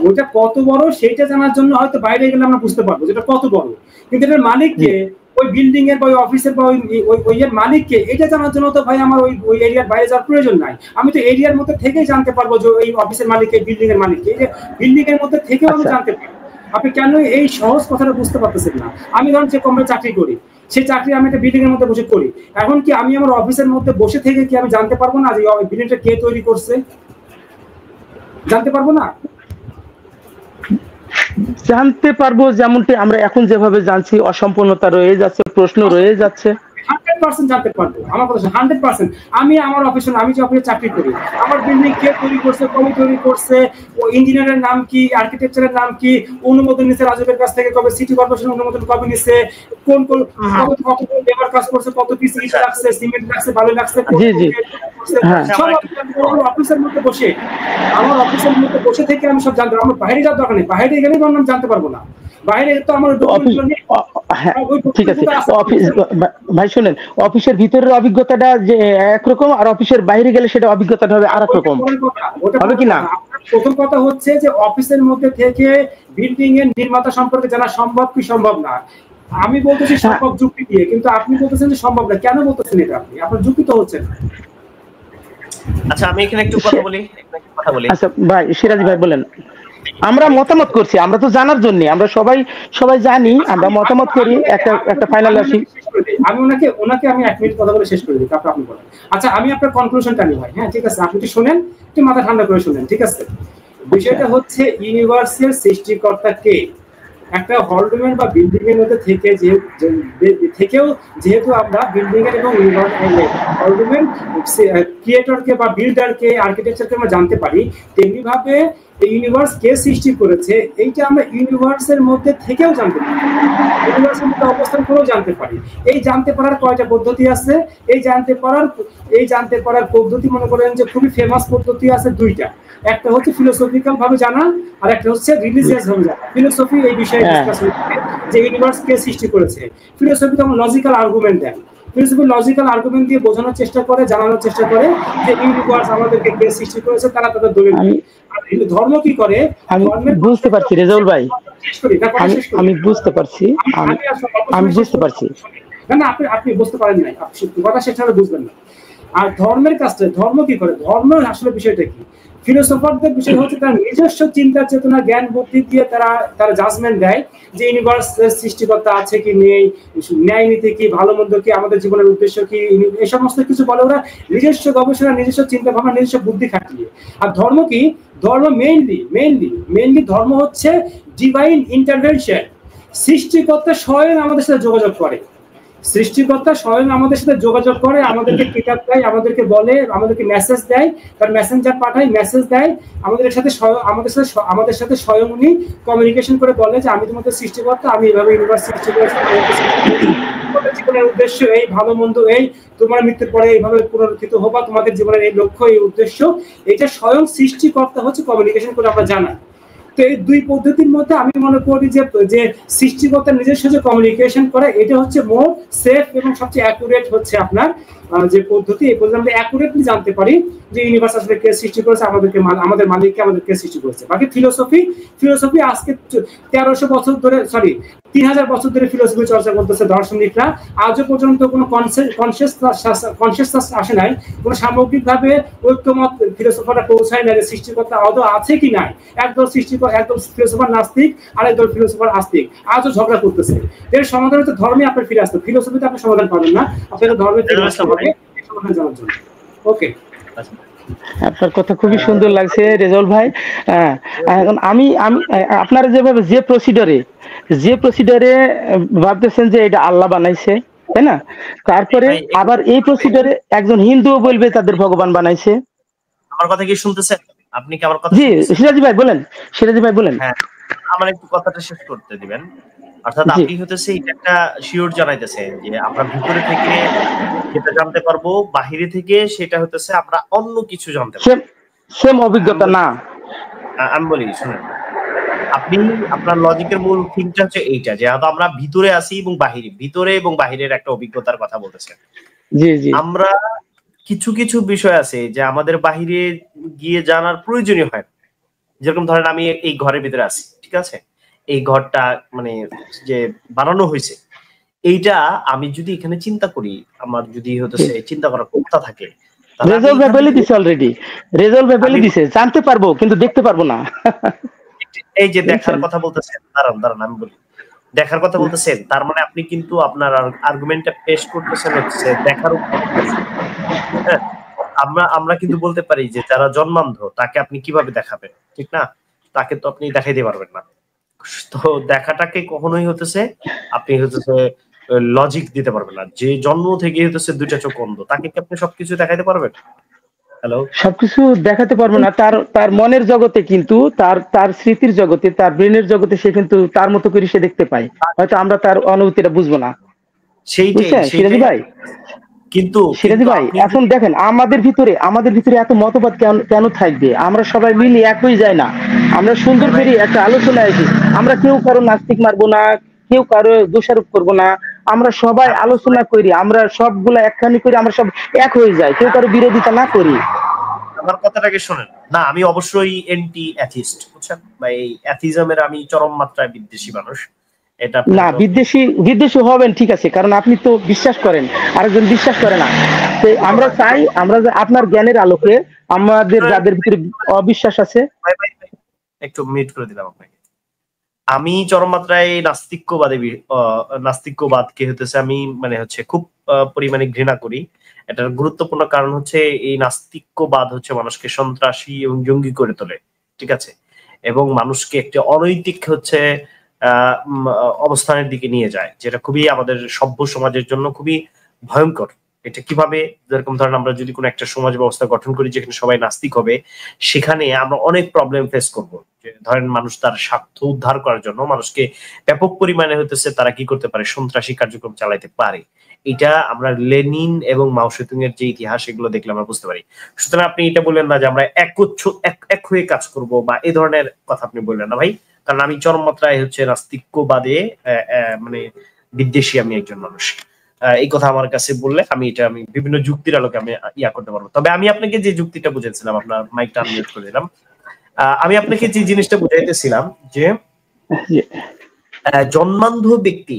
ওইটা কত বড় সেইটা জানার জন্য হয়তো বাইরে গেলে আমরা বুঝতে পারবো যেটা কত বড়, কিন্তু এটার মালিককে, ওই বিল্ডিং এর বা ওই অফিসের বা ওই এর মালিককে এটা জানার জন্য তো ভাই আমার ওই এরিয়ার বাইরে যাওয়ার প্রয়োজন নাই। আমি তো এরিয়ার মধ্যে থেকেই জানতে পারবো যে এই অফিসের মালিককে, বিল্ডিং এর মালিককে, এই যে বিল্ডিং এর মধ্যে থেকেও আমি জানতে পারবো। আপনি কেন এই সহজ কথাটা বুঝতে পারতেছেন না? আমি ধরুন যে কোম্পানি চাকরি করি, সেই চাকরি আমি একটা বিল্ডিং এর মধ্যে বসে করি, এখন কি আমি আমার অফিসের মধ্যে বসে থেকে কি আমি জানতে পারবো না যে বিল্ডিংটা কে তৈরি করছে? জানতে পারবো না? জানতে পারবো, যেমনটি আমরা এখন যেভাবে জানছি অসম্পূর্ণতা রয়ে যাচ্ছে, প্রশ্ন রয়ে যাচ্ছে। 100% জানতে পারবো। আমার কথা 100%। আমি আমার অফিসে, আমি যে অফিসে চাকরি করি, আমার বিল্ডিং কে তৈরি করছে, কবে তৈরি করছে, ও ইঞ্জিনিয়ারের নাম কি, আর্কিটেকচারের নাম কি, অনুমোদন নিছে রাজুকের কাছ থেকে কবে, সিটি কর্পোরেশন অনুমোদন কবে নিছে, কোন কত লেবার কাজ করছে, কত পিস ইট লাগছে, সিমেন্ট লাগছে, বালু লাগছে, জি জি হ্যাঁ, সব অফিসের মধ্যে বসে, আমার অফিসের মধ্যে বসে থেকে আমি সব জানতে পারবো। আমার বাইরে যাওয়ার দরকার নেই, বাইরে গেলেই আমি জানতে পারবো না। বাইরে তো আমার ঠিক আছে। অফিস ভাই শুনেন, অফিসের ভিতরের অভিজ্ঞতাটা যে একরকম, আর অফিসের বাইরে গেলে সেটা অভিজ্ঞতাটা হবে আর এক রকম, হবে কি না? প্রথম কথা হচ্ছে যে অফিসের মধ্যে থেকে বিল্ডিং এর নির্মাতা সম্পর্কে জানা সম্ভব কি সম্ভব না? আমি বলতেছি সম্ভব যুক্তি দিয়ে, কিন্তু আপনি বলতেছেন যে সম্ভব না। কেন বলতেছেন এটা? আপনি আপনার যুক্তি তো হচ্ছে না। আচ্ছা আমি এখানে একটু কথা বলি। আচ্ছা ভাই সিরাজ ভাই বলেন। আমরা মতামত করছি, আমরা তো জানার জন্য, আমরা সবাই জানি, আমরা মতামত করি, একটা ফাইনাল আসি। আমি ওনাকে আমি 1 মিনিট কথা বলে শেষ করে দিই, তারপর আপনি বলেন। আচ্ছা আমি আপনার কনক্লুশনটা নিই ভাই। হ্যাঁ ঠিক আছে, আপনি একটু শুনেন, একটু মাথা ঠান্ডা করে শুনেন, ঠিক আছে? বিষয়টা হচ্ছে ইউনিভার্সের সৃষ্টিকর্তা কে? একটা হল রুমের বা বিল্ডিং এর মধ্যে থেকেও যেহেতু আমরা বিল্ডিং এর এবং হল রুমের ক্রিয়েটরকে বা বিল্ডারকে, আর্কিটেকচারকে আমরা জানতে পারি, তেমনি ভাবে ইউনিভার্স কে সৃষ্টি করেছে এইটা আমরা ইউনিভার্সের মধ্যে থেকেও জানতে পারি, ইউনিভার্সের মধ্যে অবস্থান করেও জানতে পারি। এই জানতে পারার কয়টা পদ্ধতি আছে? এই জানতে পারার পদ্ধতি মনে করেন যে খুবই ফেমাস পদ্ধতি আছে দুইটা। একটা হচ্ছে ফিলোসফিক্যাল ভাবে জানা, আর একটা হচ্ছে রিলিজিয়াস ভাবে জানা। ফিলোসফি এই বিষয়ে ডিসকাস করে যে ইউনিভার্স কে সৃষ্টি করেছে। ফিলোসফি তো লজিক্যাল আর্গুমেন্ট দেয়, ফিলোসফি লজিক্যাল আর্গুমেন্ট দিয়ে বোঝানোর চেষ্টা করে, জানানোর চেষ্টা করে যে ইউনিভার্স আমাদেরকে কে সৃষ্টি করেছে, তারা তাদের দলিল। আর ধর্ম কি করে? আমি বুঝতে পারছি রেজাউল ভাই, আমি বুঝতে পারছি, আমি বুঝতে পারছি। না আপনি বুঝতে পারেন নাই, কথা শেষ হলে বুঝবেন না। আর ধর্মের কাজটা, ধর্ম কি করে? ধর্ম আসলে বিষয়টা কি? ফিলোসফারদের বিষয় হচ্ছে তারা নিজস্ব চিন্তা চেতনা জ্ঞান বুদ্ধি দিয়ে তারা জাজমেন্ট দেয় যে ইউনিভার্সের সৃষ্টিকর্তা আছে কি নেই, ন্যায় নীতি কি, ভালো মন্দ কি, আমাদের জীবনের উদ্দেশ্য কি, এই সমস্ত কিছু বলে ওরা নিজস্ব গবেষণা, নিজস্ব চিন্তা ভাবনা, নিজস্ব বুদ্ধি খাটিয়ে। আর ধর্ম কি? ধর্ম মেইনলি ধর্ম হচ্ছে ডিভাইন ইন্টারভেনশন। সৃষ্টিকর্তা স্বয়ং আমাদের সাথে যোগাযোগ করে, সৃষ্টিকর্তা স্বয়ং আমাদের সাথে যোগাযোগ করে, আমাদেরকে কিতাব দেয়, আমাদেরকে বলে, আমাদেরকে মেসেজ দেয়, তার মেসেঞ্জার পাঠায়, মেসেজ দেয় আমাদের সাথে স্বয়ং উনি কমিউনিকেশন করে বলে যে আমি তোমাদের সৃষ্টিকর্তা, আমি এইভাবে ইউনিভার্স সৃষ্টি করেছি, তোমাদের জীবনের উদ্দেশ্য এই, ভালো মন্দ এই, তোমার মৃত্যুর পরে এইভাবে পুনরুত্থিত হবা, তোমাদের জীবনের এই লক্ষ্য, এই উদ্দেশ্য, এটা স্বয়ং সৃষ্টিকর্তা হচ্ছে কমিউনিকেশন করে আমরা জানাই। তো এই দুই পদ্ধতির মধ্যে আমি মনে করি যে সৃষ্টিকর্তা নিজস্ব যে কমিউনিকেশন করে এটা হচ্ছে মোর সেফ এবং সবচেয়ে অ্যাকুরেট হচ্ছে আপনার যে পদ্ধতি। এই পদ্ধতি আমরা অ্যাকুরেটলি জানতে পারি যে ইউনিভার্স আসলে কে সৃষ্টি করেছে, আমাদের মালিককে, আমাদেরকে সৃষ্টি করেছে। বাকি ফিলোসফি আজকে 1300 বছর ধরে, 3000 বছর ধরে ফিলোসফি চর্চা করতেছে দার্শনিকরা। আজও পর্যন্ত কোনো কনসিয়াসনেস আসে নাই, কোনো সামগ্রিকভাবে ঐক্যমত ফিলোসফাররা পৌঁছায় না যে সৃষ্টিকর্তা আদৌ আছে কি নাই। একদল ফিলোসফার নাস্তিক, আর একদল ফিলোসফার আস্তিক আজও ঝগড়া করতেছে। এর সমাধান হচ্ছে ধর্মে আপনার ফিরে আসতে, ফিলোসফিতে আপনি সমাধান পাবেন না, আপনাকে ধর্মে ফিরে আসতে হবে সমাধান জানার জন্য। ওকে, আপনার কথা খুবই সুন্দর লাগছে রেজাউল ভাই। এখন আমি আপনারা যেভাবে যে প্রসিডারে ভাবতেছেন যে এটা আল্লাহ বানাইছে, তাই না? তারপরে আবার এই প্রসিডারে একজন হিন্দুও বলবে তাদের ভগবান বানাইছে। আমার কথা কি শুনতেছেন আপনি? কি আমার কথা? জি সিরাজি ভাই বলেন। হ্যাঁ, আমার একটু কথাটা শেষ করতে দিবেন। অর্থাৎ আপনি হতেছে একটা শিওর জানাইতেছেন যে আমরা ভিতরে থেকে যেটা জানতে পারবো, বাহিরে থেকে সেটা হতেছে আমরা অন্য কিছু জানতে পারবো। সেম অভিজ্ঞতা না। আমি বলি শুনেন, আপনি আপনার লজিকের মূল থিংটা হচ্ছে এইটা যে আমরা ভিতরে আছি এবং ভিতরে এবং বাহিরের একটা অভিজ্ঞতার কথা বলতেছেন। জি জি। আমরা কিছু কিছু বিষয় আছে যে আমাদের বাহিরে গিয়ে জানার প্রয়োজনীয় হয় না। যেরকম ধরেন আমি এই ঘরের ভিতরে আছি, ঠিক আছে, এই ঘরটা মানে যে বানানো হয়েছে এইটা আমি যদি এখানে চিন্তা করি, আমার যদি হতেছে চিন্তা করার ক্ষমতা থাকে, রেজলভেবলি দিছে অলরেডি, রেজলভেবলি দিছে, জানতে পারবো কিন্তু দেখতে পারবো না। এই যে দেখার কথা বলতেছেন, দাঁড়ান আমি বলি, দেখার কথা বলতেছেন, তার মানে আপনি কিন্তু আপনার আর্গুমেন্টটা পেশ করতেছেন হচ্ছে দেখার উপর। হ্যাঁ, আমরা কিন্তু বলতে পারি যে যারা জন্মান্ধ তাকে আপনি কিভাবে দেখাবেন, ঠিক না? তাকে তো আপনি দেখাইতে পারবেন না। তো দেখাটাকে কখনোই হতেছে আপনি হতেছে লজিক দিতে পারবেন না। যে জন্ম থেকে হতেছে দুইটা চোখ অন্ধ, তাকে কি আপনি সবকিছু দেখাইতে পারবেন? হ্যালো, সবকিছু দেখাতে পারবো না। তার মনের জগতে কিন্তু তার স্মৃতির জগতে, তার ব্রেনের জগতে সে কিন্তু তার মতো করে সে দেখতে পায়। হয়তো আমরা তার অনুভূতিটা বুঝবো না। বুঝছেন সিরাজি ভাই? কিন্তু সিরাজি ভাই এখন দেখেন আমাদের ভিতরে এত মতবাদ কেন থাকবে? আমরা সবাই মিলে এক হয়ে যায় না? আমরা সুন্দর করে একটা আলোচনা আছি, আমরা কেউ কারো নাস্তিক মারবো না, কেউ কারো দোষারোপ করবো না, আমরা সবাই আলোচনা করি, আমরা সবগুলা একখানি করি, আমরা সব এক হয়ে যাই, কেউ কারো বিরোধিতা না করি। আমার কথাটাকে শোনেন না, আমি অবশ্যই এন্টি অ্যাথিস্ট, বুঝছেন ভাই? অ্যাথিজমের আমি চরম মাত্রায় বিদ্বেষী মানুষ। এটা না, বিদ্বেষী হবেন, ঠিক আছে, কারণ আপনি তো বিশ্বাস করেন, আরেকজন বিশ্বাস করে না। আমরা চাই আমরা আপনার জ্ঞানের আলোকে আমাদের যাদের ভিতরে অবিশ্বাস আছে। একটু মিউট করে দিলাম আপনাকে। আমি চরম মাত্রায় নাস্তিক্যবাদকে হতেছে আমি মানে হচ্ছে খুব পরিমাণে ঘৃণা করি। এটার গুরুত্বপূর্ণ কারণ হচ্ছে এই নাস্তিক্যবাদ হচ্ছে মানুষকে সন্ত্রাসী এবং জঙ্গি করে তোলে, ঠিক আছে, এবং মানুষকে একটা অনৈতিক হচ্ছে অবস্থানের দিকে নিয়ে যায়, যেটা খুবই আমাদের সভ্য সমাজের জন্য খুবই ভয়ঙ্কর। এটা কিভাবে, যেরকম ধরেন আমরা যদি কোনো একটা সমাজ ব্যবস্থা গঠন করি যেখানে সবাই নাস্তিক হবে, সেখানে আমরা অনেক প্রবলেম ফেস করব। ধরেন মানুষ তার স্বার্থ উদ্ধার করার জন্য মানুষকে ব্যাপক পরিমাণে হতেছে তারা কি করতে পারে, সন্ত্রাসী কার্যক্রম চালাইতে পারে। এটা আমরা লেনিন এবং মাও সেতুং এর যে ইতিহাস এগুলো দেখলে আমরা বুঝতে পারি। সুতরাং আপনি এটা বললেন না যে আমরা এক হয়ে কাজ করব বা এই ধরনের কথা আপনি বললেন না ভাই, কারণ আমি চরম মাত্রায় হচ্ছে নাস্তিক্যবাদে মানে বিদ্বেষী আমি একজন মানুষ। এই কথা আমার কাছে বললে আমি বিভিন্ন যুক্তির আলোকে আমি ইয়া করতে পারবো। তবে আমি আপনাকে যে যুক্তিটা বুঝাইছিলাম, আপনার মাইকটা আনমিউট করে দিলাম, আমি আপনাকে যে জিনিসটা বুঝাইতেছিলাম যে জন্মান্ধ ব্যক্তি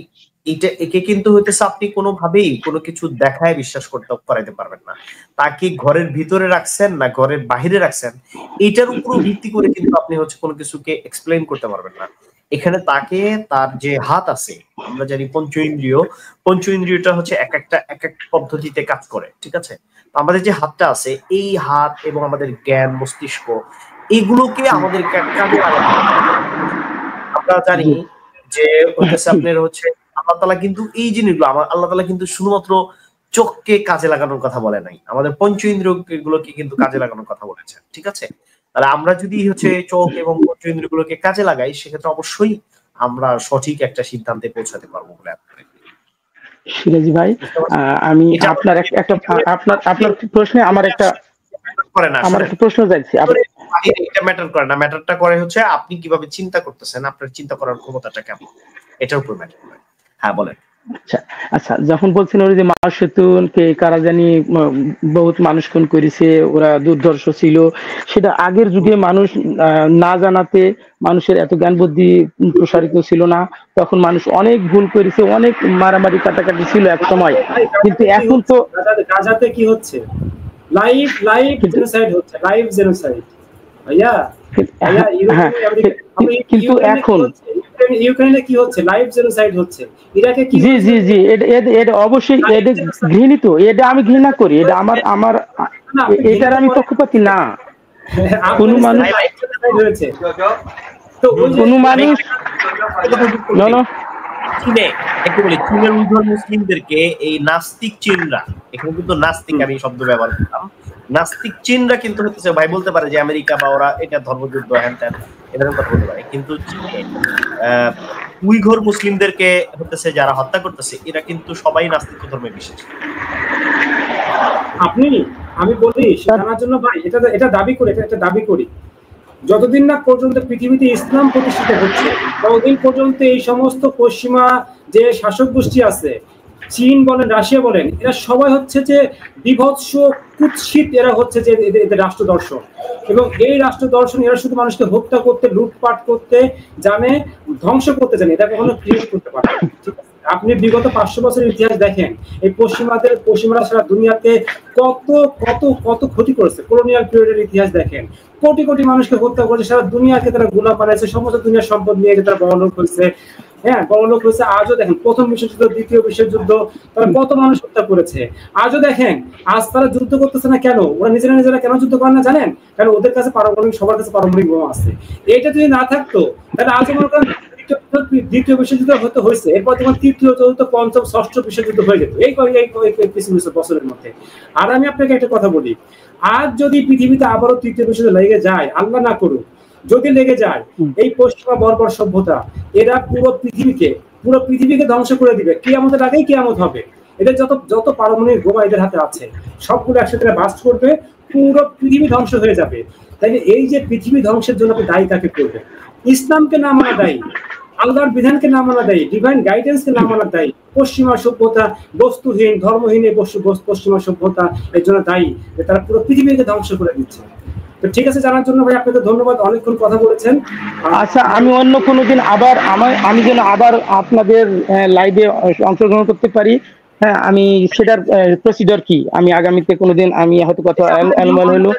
একে কিন্তু হইতেছে আপনি কোনোভাবেই কোনো কিছু দেখায় বিশ্বাস করাইতে পারবেন না। তাকে ঘরের ভিতরে রাখছেন না ঘরের বাহিরে রাখছেন, এটার উপর ভিত্তি করে কিন্তু আপনি হচ্ছে কোনো কিছুকে এক্সপ্লেইন করতে পারবেন না। এখানে তাকে তার যে হাত আছে, আমরা জানি পঞ্চ ইন্দ্রিয়টা হচ্ছে এক এক পদ্ধতিতে কাজ করে, ঠিক আছে। আমাদের যে হাতটা আছে, এই হাত এবং আমাদের জ্ঞান মস্তিষ্ক এইগুলোকে আমাদের কাজে লাগাতে হবে। আমরা জানি যে হচ্ছে আপনার হচ্ছে আল্লাহ তাআলা কিন্তু এই জিনিসগুলো আল্লাহ তাআলা কিন্তু শুধুমাত্র চোখকে কাজে লাগানোর কথা বলে নাই, আমাদের পঞ্চ ইন্দ্রিয়গুলোকে কিন্তু কাজে লাগানোর কথা বলেছেন, ঠিক আছে। তাহলে আমরা যদি হচ্ছে চোখ এবং পঞ্চ ইন্দ্রিয়গুলোকে কাজে লাগাই, সেক্ষেত্রে অবশ্যই আমরা সঠিক একটা সিদ্ধান্তে পৌঁছাতে পারবো বলে। সিরাজি ভাই, আমি আপনার আপনার প্রশ্নে আমার একটা প্রশ্ন যাচ্ছি। এটা ম্যাটার করে না, ম্যাটারটা করে হচ্ছে আপনি কিভাবে চিন্তা করতেছেন, আপনার চিন্তা করার ক্ষমতাটা কেমন, এটার উপর ম্যাটার করে। হ্যাঁ বলেন। আচ্ছা, যখন বলছেন ওই যে মাও সেতুংকে কারা জানি বহুত মানুষ খুন করেছে, ওরা দুর্ধর্ষ ছিল, সেটা আগের যুগে মানুষ না জানাতে মানুষের এত জ্ঞান বুদ্ধি প্রসারিত ছিল না, তখন মানুষ অনেক ভুল করেছে, অনেক মারামারি কাটাকাটি ছিল এক সময়। কিন্তু এখন তো গাজাতে কি হচ্ছে, লাইভ জেনোসাইড হচ্ছে, লাইভ জেনোসাইড ভাইয়া। কিন্তু এখন ইউক্রেনে কি হচ্ছে, লাইভ জেনোসাইড হচ্ছে, ইরাকে কি? জি এটা অবশ্যই এটা ঘৃণিত, এটা আমি ঘৃণা করি, এটা আমার এটার আমি পক্ষপাতী না। কোন মানুষ চীনের উইঘুর মুসলিমদেরকে এই নাস্তিক চীনরা, এখানে কিন্তু নাস্তিক আমি শব্দ ব্যবহার করলাম, নাস্তিক চীনরা কিন্তু হচ্ছে ভাই বলতে পারে যে আমেরিকা বা ওরা এটা ধর্মযুদ্ধ হ্যান ত্যান এরকম কথা বলতে পারে, কিন্তু উইঘুর মুসলিমদেরকে হতেছে যারা হত্যা করতেছে এরা কিন্তু সবাই নাস্তিক ধর্মে বিশ্বাসী। আমি বলি জানার জন্য ভাই, এটা দাবি করি, এটা একটা দাবি করি যতদিন না পর্যন্ত পৃথিবীতে ইসলাম প্রতিষ্ঠিত হচ্ছে ততদিন পর্যন্ত এই সমস্ত পশ্চিমা যে শাসক গোষ্ঠী আছে, চীন বলেন, রাশিয়া বলেন, এরা সবাই হচ্ছে যে বিভৎস কুৎসিত, এরা হচ্ছে যে এদের রাষ্ট্র দর্শন। এবং এই রাষ্ট্র দর্শন এরা শুধু মানুষকে হত্যা করতে, লুটপাট করতে জানে, ধ্বংস করতে জানে, এটা কখনো ক্রিয়েট করতে পারে না। ঠিক আছে, আপনি বিগত 500 বছরের ইতিহাস দেখেন, এই পশ্চিমারা সারা দুনিয়াতে কত কত কত ক্ষতি করেছে। কলোনিয়াল পিরিয়ডের ইতিহাস দেখেন, কোটি কোটি মানুষকে হত্যা করেছে, সারা দুনিয়াকে তারা গোলাম বানাইছে, সমস্ত দুনিয়ার সম্পদ নিয়ে তারা বড়লোক হয়েছে। হ্যাঁ, বড়লোক হয়েছে। আজও দেখেন প্রথম বিশ্বযুদ্ধ, দ্বিতীয় বিশ্বযুদ্ধ, তারা কত মানুষ হত্যা করেছে। আজও দেখেন, আজ তারা যুদ্ধ করতেছে না কেন? ওরা নিজেরা কেন যুদ্ধ করে না জানেন? কারণ ওদের কাছে পারমাণবিক, সবার কাছে পারমাণবিক বোমা আছে। এটা যদি না থাকতো তাহলে আজ মনে করেন দ্বিতীয় বিশ্বযুদ্ধ হতে হয়েছে, এরপর তোমার তৃতীয়, চতুর্থ, পঞ্চম, ষষ্ঠ বিশ্বযুদ্ধ হয়ে যেত এই কিছু বছরের মধ্যে। আর আমি আপনাকে একটা কথা বলি, আজ যদি পৃথিবীতে আবারও তৃতীয় বিশ্বযুদ্ধ লেগে যায়, আল্লাহ না করুক, যদি লেগে যায়, এই পশ্চিমা বর্বর সভ্যতা এরা পুরো পৃথিবীকে ধ্বংস করে দিবে। কিয়ামতের আগেই কিয়ামত হবে। এদের যত পারমাণবিক বোমা এদের হাতে আছে সবগুলো একসাথে বাস্ট করবে, পুরো পৃথিবী ধ্বংস হয়ে যাবে। তাই এই যে পৃথিবী ধ্বংসের জন্য আপনি দায়ী কাকে করবে? ইসলামকে না মানা দায়ী, আল্লাহর বিধানকে না মানা দায়ী, ডিভাইন গাইডেন্সকে না মানা দায়ী। পশ্চিমা সভ্যতা, বস্তুহীন, ধর্মহীন এই পশ্চিমা সভ্যতা এর জন্য দায়ী যে তারা পুরো পৃথিবীকে ধ্বংস করে দিচ্ছে। তো ঠিক আছে, জানার জন্য ভাই আপনাকে ধন্যবাদ, অনেকক্ষণ কথা বলেছেন। আচ্ছা, আমি অন্য কোনো দিন আবার আমি যেন আবার আপনাদের লাইভে অংশগ্রহণ করতে পারি। হ্যাঁ, আমি সেটার প্রসিডিউর কি, আমি আগামীতে কোনোদিন আমি হয়তো কথা এলোমেল হলো।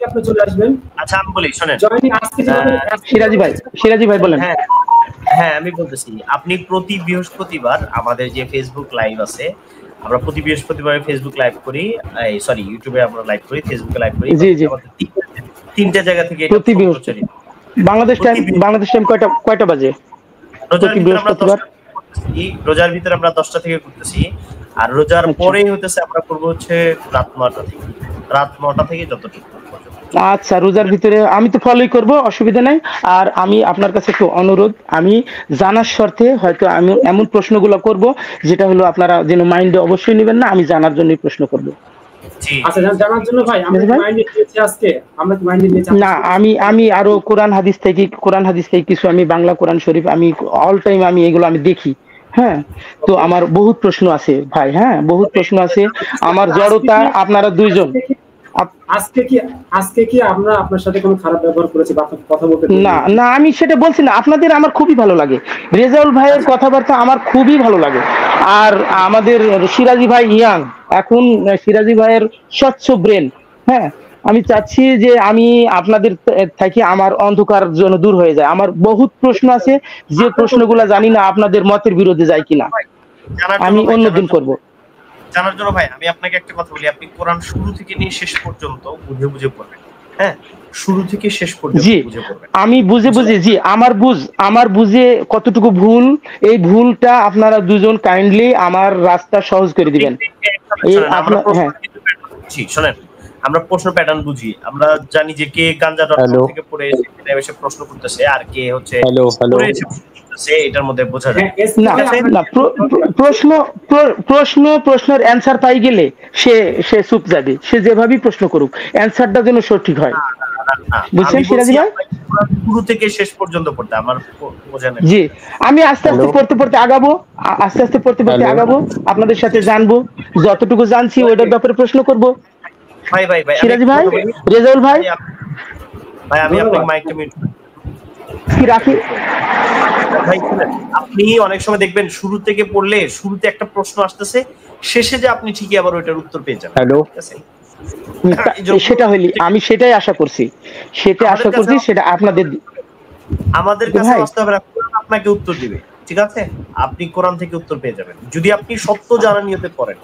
আপনি চলে আসবেন। আচ্ছা, আমি বলি শোনেন, সিরাজি ভাই বলেন। হ্যাঁ, আমি বলতেছি, আপনি প্রতি বৃহস্পতিবার আমাদের যে ফেসবুক লাইভ আছে, আমরা প্রতি বৃহস্পতিবার ফেসবুক লাইভ করি, সরি ইউটিউবে আমরা লাইভ করি, ফেসবুকে লাইভ করি। জি জি, তিনটা জায়গা থেকে প্রতি বৃহস্পতিবার। বাংলাদেশ টাইম কয়টা বাজে? প্রতি বৃহস্পতিবার রোজার ভিতরে আমরা 10টা থেকে করতেছি, আর রোজার পরেই হতেছে আমরা করব হচ্ছে রাত 9টা থেকে যতটুকু। আচ্ছা, রোজার ভিতরে আমি তো ফলোই করব, অসুবিধা নাই। আর আমি আপনার কাছে একটু অনুরোধ, আমি জানার স্বার্থে হয়তো আমি এমন প্রশ্নগুলো করব যেটা হলো আপনারা যেন মাইন্ডে অবশ্যই নেবেন না, আমি জানার জন্যই প্রশ্ন করব। আচ্ছা, জানার জন্য ভাই আমরা মাইন্ডে নিয়েছি আজকে, আমরা কি মাইন্ডে নিয়েছি না, আমি আরো কোরআন হাদিস থেকে কিছু, আমি বাংলা কোরআন শরীফ আমি অল টাইম আমি এগুলো আমি দেখি। হ্যাঁ, তো আমার বহুত প্রশ্ন আছে ভাই, হ্যাঁ বহুত প্রশ্ন আছে। আমার জড়তা আপনারা দুইজন। আজকে কি আমরা আপনার সাথে কোনো খারাপ ব্যবহার করেছি বা কথা বলতে? না, আমি সেটা বলছি না। আপনাদের আমার খুবই ভালো লাগে, রেজাউল ভাইয়ের কথাবার্তা আমার খুবই ভালো লাগে। আর আমাদের সিরাজি ভাই ইয়াং, এখন সিরাজি ভাইয়ের স্বচ্ছ ব্রেন। হ্যাঁ, আমি চাচ্ছি যে আমি আপনাদের থেকে আমার অন্ধকার জন্য দূর হয়ে যায়। আমার বহুত প্রশ্ন আছে, যে প্রশ্নগুলো জানি না আপনাদের মতের বিরুদ্ধে যায় কিনা, আমি অন্যদিন করব। জানার জন্য ভাই আমি আপনাকে একটা কথা বলি, আপনি কোরআন শুরু থেকে নিয়ে শেষ পর্যন্ত বুঝে পড়বেন। হ্যাঁ, শুরু থেকে শেষ পর্যন্ত বুঝে পড়বেন। আমি বুঝে জি, আমার বুঝে কতটুকু ভুল, এই ভুলটা আপনারা দুজন কাইন্ডলি আমার রাস্তা সহজ করে দিবেন। শোনেন, আমরা প্রশ্ন প্যাটার্ন বুঝি, আমরা জানি যে কে গাঞ্জা.com থেকে পড়ে এসে প্রশ্ন করতেছে, আর কে হচ্ছে এটার মধ্যে বোঝা যায় না। প্রশ্নের অ্যান্সার পাই গেলে সে চুপ যাবে, সে যেভাবেই প্রশ্ন করুক, অ্যান্সারটা যেন সঠিক হয়। বুঝছেন সিরাজি ভাই? শুরু থেকে শেষ পর্যন্ত পড়তে আমার বোঝা নেই। জি, আমি আস্তে পড়তে আগাবো, আপনাদের সাথে জানবো, যতটুকু জানছি ওইটার ব্যাপারে প্রশ্ন করব। ভাই সিরাজি ভাই, রেজাউল ভাই, আমি আপনাকে মাইকটা মিউট কি রাখি। ভাই আপনি অনেক সময় দেখবেন শুরু থেকে পড়লে শুরুতে একটা প্রশ্ন আসতেছে, শেষে যে আপনি ঠিকই আবার ওইটার উত্তর পেয়ে যাবেন। হ্যালো, সেটা হইলি আমি সেটাই আশা করছি, সেটা আপনাদের আমাদের কাছে আসতে হবে না, কোরআন আপনাকে উত্তর দিবে। ঠিক আছে, আপনি কোরআন থেকে উত্তর পেয়ে যাবেন যদি আপনি সত্য জানার নিয়তে পড়েন।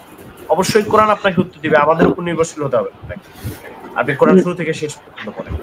অবশ্যই কোরআন আপনাকে উত্তর দিবে, আমাদের উপর নির্ভরশীল হতে হবে। আপনি কোরআন শুরু থেকে শেষ পর্যন্ত পড়েন।